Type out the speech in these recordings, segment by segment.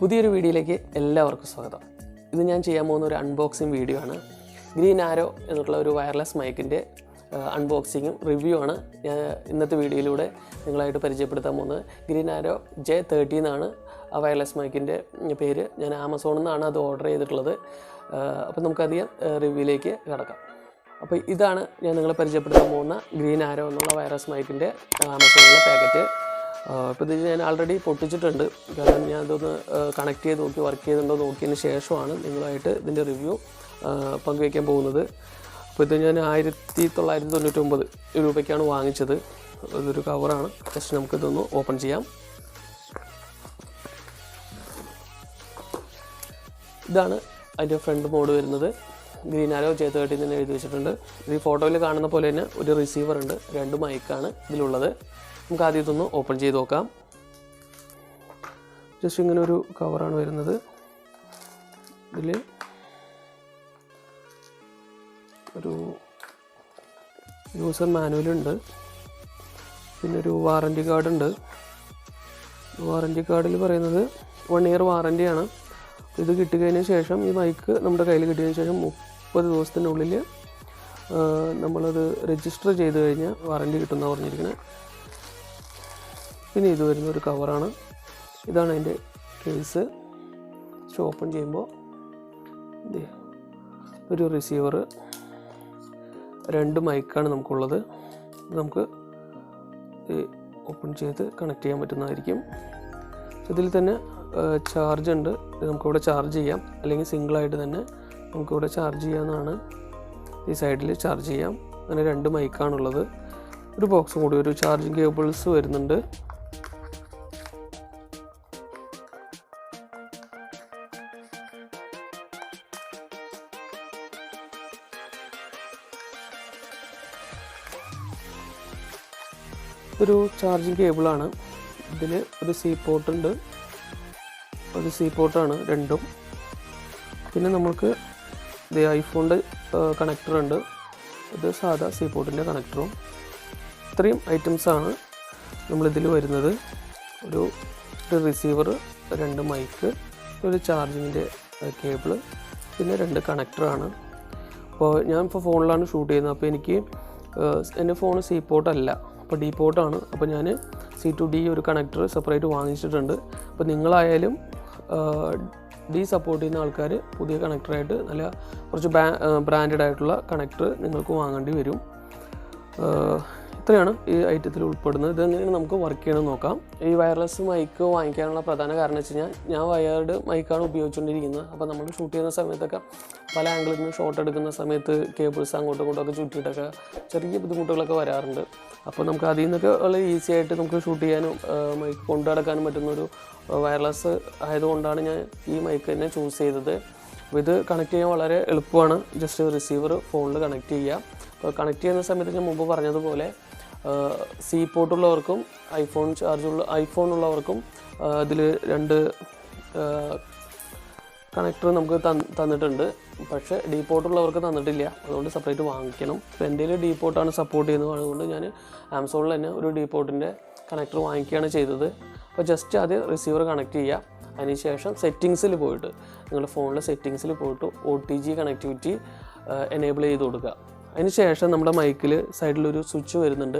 പുതിയൊരു വീഡിയോയിലേക്ക് എല്ലാവർക്കും സ്വാഗതം. ഇത് ഞാൻ ചെയ്യാൻ പോകുന്ന ഒരു അൺബോക്സിങ് വീഡിയോ ആണ്. ഗ്രീൻ ആരോ എന്നുള്ള ഒരു വയർലെസ് മൈക്കിൻ്റെ അൺബോക്സിങ്ങും റിവ്യൂ ആണ് ഞാൻ ഇന്നത്തെ വീഡിയോയിലൂടെ നിങ്ങളായിട്ട് പരിചയപ്പെടുത്താൻ പോകുന്നത്. ഗ്രീൻ ആരോ J30 എന്നാണ് ആ വയർലെസ് മൈക്കിൻ്റെ പേര്. ഞാൻ ആമസോണിൽ നിന്നാണ് അത് ഓർഡർ ചെയ്തിട്ടുള്ളത്. അപ്പോൾ നമുക്കധികം റിവ്യൂയിലേക്ക് കിടക്കാം. അപ്പോൾ ഇതാണ് ഞാൻ നിങ്ങളെ പരിചയപ്പെടുത്താൻ പോകുന്ന ഗ്രീൻ ആരോ എന്നുള്ള വയർലെസ് മൈക്കിൻ്റെ ആമസോണിലെ പാക്കറ്റ്. ഇപ്പോൾ ഇത് ഞാൻ ആൾറെഡി പൊട്ടിച്ചിട്ടുണ്ട്. കാരണം ഞാൻ ഇതൊന്ന് കണക്ട് ചെയ്ത് നോക്കി വർക്ക് ചെയ്തിട്ടുണ്ടോ നോക്കിയതിന് ശേഷമാണ് നിങ്ങളായിട്ട് ഇതിൻ്റെ റിവ്യൂ പങ്കുവയ്ക്കാൻ പോകുന്നത്. അപ്പോൾ ഇത് ഞാൻ 1999 രൂപയ്ക്കാണ് വാങ്ങിച്ചത്. ഇതൊരു കവറാണ്. ജസ്റ്റ് നമുക്കിതൊന്ന് ഓപ്പൺ ചെയ്യാം. ഇതാണ് അതിൻ്റെ ഫ്രണ്ട് മോഡ് വരുന്നത്. ഗ്രീൻ ആരോ J30 തന്നെ എഴുതി വെച്ചിട്ടുണ്ട്. ഇത് ഈ ഫോട്ടോയിൽ കാണുന്ന പോലെ തന്നെ ഒരു റിസീവർ ഉണ്ട്, 2 മൈക്കാണ് ഇതിലുള്ളത്. നമുക്ക് ആദ്യം ഇതൊന്ന് ഓപ്പൺ ചെയ്ത് നോക്കാം. ജസ്റ്റ് ഇങ്ങനെ ഒരു കവറാണ് വരുന്നത്. ഇതിൽ ഒരു യൂസർ മാനുവലുണ്ട്, പിന്നെ ഒരു വാറൻറ്റി കാർഡുണ്ട്. വാറൻറ്റി കാർഡിൽ പറയുന്നത് 1 ഇയർ വാറൻറ്റിയാണ്. ഇത് കിട്ടിക്കഴിഞ്ഞ ശേഷം ഈ മൈക്ക് നമ്മുടെ കയ്യിൽ കിട്ടിയതിന് ശേഷം 30 ദിവസത്തിനുള്ളിൽ നമ്മളത് രജിസ്റ്റർ ചെയ്ത് കഴിഞ്ഞാൽ വാറൻറ്റി കിട്ടുമെന്നാണ് പറഞ്ഞിരിക്കുന്നത്. പിന്നെ ഇത് വരുന്ന ഒരു കവറാണ്. ഇതാണ് അതിൻ്റെ കേസ്. ഓപ്പൺ ചെയ്യുമ്പോൾ ഒരു റിസീവർ, 2 മൈക്കാണ് നമുക്കുള്ളത്. നമുക്ക് ഓപ്പൺ ചെയ്ത് കണക്ട് ചെയ്യാൻ പറ്റുന്നതായിരിക്കും. ഇതിൽ തന്നെ ചാർജ് ഉണ്ട്. നമുക്കിവിടെ ചാർജ് ചെയ്യാം, അല്ലെങ്കിൽ സിംഗിളായിട്ട് തന്നെ നമുക്കിവിടെ ചാർജ് ചെയ്യാവുന്നതാണ്. ഈ സൈഡിൽ ചാർജ് ചെയ്യാം. അങ്ങനെ 2 മൈക്കാണുള്ളത്. ഒരു ബോക്സും കൂടി, ഒരു ചാർജിങ് കേബിൾസ് വരുന്നുണ്ട്. ഇതൊരു ചാർജിങ് കേബിളാണ്. ഇതിൽ ഒരു സി പോർട്ട് ഉണ്ട്. ഒരു സി പോർട്ടാണ് രണ്ടും. പിന്നെ നമുക്ക് ഇത് ഐഫോണിൻ്റെ കണക്ടർ ഉണ്ട്. ഇത് സാധാ സി പോർട്ടിൻ്റെ കണക്ടറും. ഇത്രയും ഐറ്റംസാണ് നമ്മളിതിൽ വരുന്നത്. ഒരു റിസീവർ, 2 മൈക്ക്, ഒരു ചാർജിങ്ങിൻ്റെ കേബിള്, പിന്നെ 2 കണക്ടറാണ്. അപ്പോൾ ഞാനിപ്പോൾ ഫോണിലാണ് ഷൂട്ട് ചെയ്യുന്നത്. അപ്പോൾ എനിക്ക് എൻ്റെ ഫോൺ സി പോർട്ടല്ല, അപ്പോൾ ഡി പോർട്ടാണ്. അപ്പോൾ ഞാൻ C2D ഒരു കണക്ടർ സെപ്പറേറ്റ് വാങ്ങിച്ചിട്ടുണ്ട്. അപ്പോൾ നിങ്ങളായാലും ഡി സപ്പോർട്ട് ചെയ്യുന്ന ആൾക്കാർ പുതിയ കണക്ടറായിട്ട് നല്ല കുറച്ച് ബ്രാൻഡഡ് ആയിട്ടുള്ള കണക്ടർ നിങ്ങൾക്ക് വാങ്ങേണ്ടി വരും. ഇത്രയാണ് ഈ ഐറ്റത്തിൽ ഉൾപ്പെടുന്നത്. ഇതെങ്ങനെയാണ് നമുക്ക് വർക്ക് ചെയ്യണമെന്ന് നോക്കാം. ഈ വയർലെസ് മൈക്ക് വാങ്ങിക്കാനുള്ള പ്രധാന കാരണം വെച്ച് കഴിഞ്ഞാൽ ഞാൻ വയർഡ് മൈക്കാണ് ഉപയോഗിച്ചുകൊണ്ടിരിക്കുന്നത്. അപ്പോൾ നമ്മൾ ഷൂട്ട് ചെയ്യുന്ന സമയത്തൊക്കെ പല ആംഗിളിൽ നിന്ന് ഷോട്ട് എടുക്കുന്ന സമയത്ത് കേബിൾസ് അങ്ങോട്ടും ഇങ്ങോട്ടൊക്കെ ചുറ്റിയിട്ടൊക്കെ ചെറിയ ബുദ്ധിമുട്ടുകളൊക്കെ വരാറുണ്ട്. അപ്പോൾ നമുക്ക് അതിൽ നിന്നൊക്കെ വളരെ ഈസി ആയിട്ട് നമുക്ക് ഷൂട്ട് ചെയ്യാനും മൈക്ക് കൊണ്ടു നടക്കാനും പറ്റുന്നൊരു വയർലെസ് ആയതുകൊണ്ടാണ് ഞാൻ ഈ മൈക്ക് തന്നെ ചൂസ് ചെയ്തത്. അപ്പോൾ ഇത് കണക്ട് ചെയ്യാൻ വളരെ എളുപ്പമാണ്. ജസ്റ്റ് റിസീവർ ഫോണിൽ കണക്ട് ചെയ്യുക. അപ്പോൾ കണക്ട് ചെയ്യുന്ന സമയത്ത് ഞാൻ മുമ്പ് പറഞ്ഞതുപോലെ സി പോർട്ടുള്ളവർക്കും ഐഫോൺ ഉള്ളവർക്കും ഇതിൽ 2 കണക്ടർ നമുക്ക് തന്നിട്ടുണ്ട്. പക്ഷേ ഡി പോർട്ടുള്ളവർക്ക് തന്നിട്ടില്ല. അതുകൊണ്ട് സെപ്പറേറ്റ് വാങ്ങിക്കണം. ഇപ്പോൾ എൻ്റെ ഡി പോർട്ടാണ് സപ്പോർട്ട് ചെയ്യുന്നത്. അതുകൊണ്ട് ഞാൻ ആമസോണിൽ തന്നെ ഒരു ഡി പോർട്ടിൻ്റെ കണക്ടർ വാങ്ങിക്കുകയാണ് ചെയ്തത്. അപ്പോൾ ജസ്റ്റ് അത് റിസീവർ കണക്ട് ചെയ്യുക. അതിനുശേഷം സെറ്റിങ്സിൽ പോയിട്ട് നിങ്ങളുടെ ഫോണിലെ സെറ്റിങ്സിൽ പോയിട്ട് OTG കണക്ടിവിറ്റി എനേബിൾ ചെയ്ത് കൊടുക്കുക. അതിനുശേഷം നമ്മുടെ മൈക്കിൽ സൈഡിലൊരു സ്വിച്ച് വരുന്നുണ്ട്.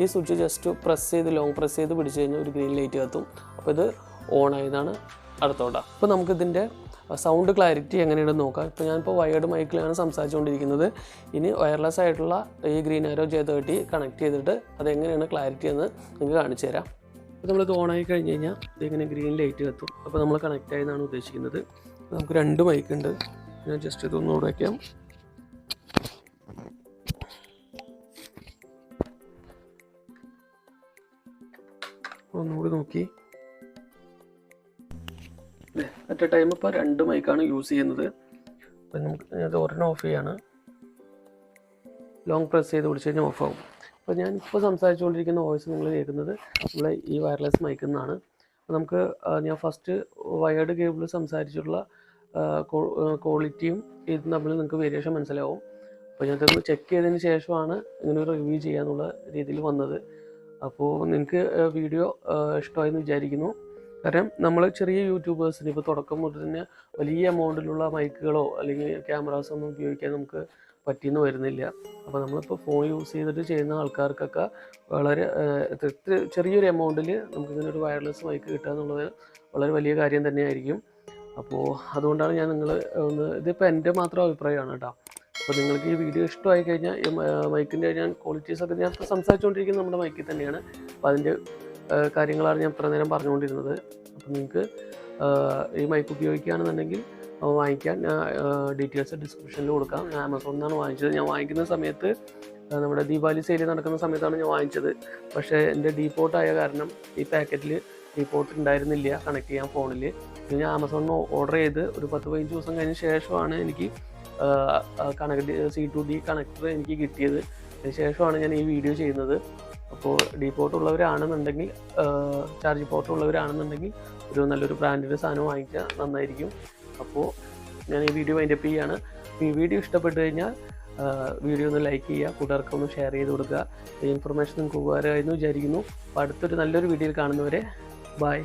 ഈ സ്വിച്ച് ജസ്റ്റ് ലോങ് പ്രസ് ചെയ്ത് പിടിച്ച് കഴിഞ്ഞാൽ ഒരു ഗ്രീൻ ലൈറ്റ് കത്തും. അപ്പോൾ ഇത് ഓൺ ആയതാണ് അടുത്തോട്ടാണ്. അപ്പോൾ നമുക്കിതിൻ്റെ സൗണ്ട് ക്ലാരിറ്റി എങ്ങനെയുണ്ടെന്ന് നോക്കാം. ഇപ്പോൾ ഞാനിപ്പോൾ വയേർഡ് മൈക്കിലാണ് സംസാരിച്ചുകൊണ്ടിരിക്കുന്നത്. ഇനി വയർലെസ് ആയിട്ടുള്ള ഈ ഗ്രീൻ ആരോ J30 കണക്ട് ചെയ്തിട്ട് അതെങ്ങനെയാണ് ക്ലാരിറ്റി എന്ന് നിങ്ങൾക്ക് കാണിച്ചു തരാം. അപ്പോൾ നമ്മളിത് ഓണായി കഴിഞ്ഞ് കഴിഞ്ഞാൽ ഇതിങ്ങനെ ഗ്രീൻ ലൈറ്റ് കത്തും. അപ്പോൾ നമ്മൾ കണക്ട് ആയെന്നാണ് ഉദ്ദേശിക്കുന്നത്. നമുക്ക് 2 മൈക്കുണ്ട്. ഞാൻ ജസ്റ്റ് ഇതൊന്നുകൂടെ വയ്ക്കാം. ഒന്നുകൂടി നോക്കി. അറ്റ് എ ടൈം ഇപ്പോൾ 2 മൈക്കാണ് യൂസ് ചെയ്യുന്നത്. അപ്പം നമുക്ക് അത് ഒരെണ്ണം ഓഫ് ചെയ്യാണ്. ലോങ് പ്രസ് ചെയ്ത് പിടിച്ച് കഴിഞ്ഞാൽ ഓഫ് ആവും. അപ്പോൾ ഞാനിപ്പോൾ സംസാരിച്ചുകൊണ്ടിരിക്കുന്ന വോയിസ് നിങ്ങൾ കേൾക്കുന്നത് നമ്മളെ ഈ വയർലെസ് മൈക്കിൽ നിന്നാണ്. അപ്പോൾ നമുക്ക് ഞാൻ ഫസ്റ്റ് വയേർഡ് കേബിൾ സംസാരിച്ചിട്ടുള്ള ക്വാളിറ്റിയും ഇതും തമ്മിൽ നിങ്ങൾക്ക് വേരിയേഷൻ മനസ്സിലാവും. അപ്പോൾ ഞാനതൊന്ന് ചെക്ക് ചെയ്തതിന് ശേഷമാണ് ഇങ്ങനെ ഒരു റിവ്യൂ ചെയ്യാന്നുള്ള രീതിയിൽ വന്നത്. അപ്പോൾ നിങ്ങൾക്ക് വീഡിയോ ഇഷ്ടമായെന്ന് വിചാരിക്കുന്നു. കാരണം നമ്മൾ ചെറിയ യൂട്യൂബേഴ്സിന് ഇപ്പോൾ തുടക്കം മുതൽ തന്നെ വലിയ എമൗണ്ടിലുള്ള മൈക്കുകളോ അല്ലെങ്കിൽ ക്യാമറാസോ ഒന്നും ഉപയോഗിക്കാൻ നമുക്ക് പറ്റിയെന്ന് വരുന്നില്ല. അപ്പോൾ നമ്മളിപ്പോൾ ഫോൺ യൂസ് ചെയ്തിട്ട് ചെയ്യുന്ന ആൾക്കാർക്കൊക്കെ വളരെ ചെറിയൊരു എമൗണ്ടിൽ നമുക്കിങ്ങനൊരു വയർലെസ് മൈക്ക് കിട്ടുക എന്നുള്ളത് വളരെ വലിയ കാര്യം തന്നെയായിരിക്കും. അപ്പോൾ അതുകൊണ്ടാണ് ഞാൻ ഇതിപ്പോൾ എൻ്റെ മാത്രം അഭിപ്രായമാണ് കേട്ടോ. അപ്പോൾ നിങ്ങൾക്ക് ഈ വീഡിയോ ഇഷ്ടമായി കഴിഞ്ഞാൽ ഈ മൈക്കിൻ്റെ ഞാൻ ക്വാളിറ്റീസൊക്കെ ഞാൻ ഇപ്പോൾ സംസാരിച്ചുകൊണ്ടിരിക്കുന്നത് നമ്മുടെ മൈക്കിൽ തന്നെയാണ്. അപ്പോൾ അതിൻ്റെ കാര്യങ്ങളാണ് ഞാൻ ഇത്ര നേരം പറഞ്ഞുകൊണ്ടിരുന്നത്. അപ്പോൾ നിങ്ങൾക്ക് ഈ മൈക്ക് ഉപയോഗിക്കുകയാണെന്നുണ്ടെങ്കിൽ വാങ്ങിക്കാൻ ഞാൻ ഡീറ്റെയിൽസ് ഡിസ്ക്രിപ്ഷനിൽ കൊടുക്കാം. ഞാൻ ആമസോണിൽ നിന്നാണ് വാങ്ങിച്ചത്. ഞാൻ വാങ്ങിക്കുന്ന സമയത്ത് നമ്മുടെ ദീപാവലി സെയിൽ നടക്കുന്ന സമയത്താണ് ഞാൻ വാങ്ങിച്ചത്. പക്ഷേ എൻ്റെ ഡീപോർട്ടായ കാരണം ഈ പാക്കറ്റിൽ ഡീപോർട്ട് ഉണ്ടായിരുന്നില്ല കണക്ട് ചെയ്യാൻ ഫോണിൽ. ഞാൻ ആമസോണിൽ ഓർഡർ ചെയ്ത് ഒരു 10-15 ദിവസം കഴിഞ്ഞ ശേഷമാണ് എനിക്ക് C2D കണക്ടർ എനിക്ക് കിട്ടിയത്. അതിന് ശേഷമാണ് ഞാൻ ഈ വീഡിയോ ചെയ്യുന്നത്. അപ്പോൾ ഡീപോർട്ട് ഉള്ളവരാണെന്നുണ്ടെങ്കിൽ ചാർജ് പോർട്ട് ഉള്ളവരാണെന്നുണ്ടെങ്കിൽ ഒരു നല്ലൊരു ബ്രാൻഡിൻ്റെ സാധനം വാങ്ങിച്ചാൽ നന്നായിരിക്കും. അപ്പോൾ ഞാൻ ഈ വീഡിയോ വൈൻഡപ്പ് ചെയ്യുകയാണ്. ഈ വീഡിയോ ഇഷ്ടപ്പെട്ട് കഴിഞ്ഞാൽ വീഡിയോ ഒന്ന് ലൈക്ക് ചെയ്യുക, കൂട്ടുകാർക്ക് ഒന്ന് ഷെയർ ചെയ്ത് കൊടുക്കുക. ഈ ഇൻഫർമേഷൻ നിങ്ങൾക്ക് ഉപകാരമായിരുന്നു വിചാരിക്കുന്നു. അപ്പോൾ അടുത്തൊരു നല്ലൊരു വീഡിയോയിൽ കാണുന്നവരെ ബൈ.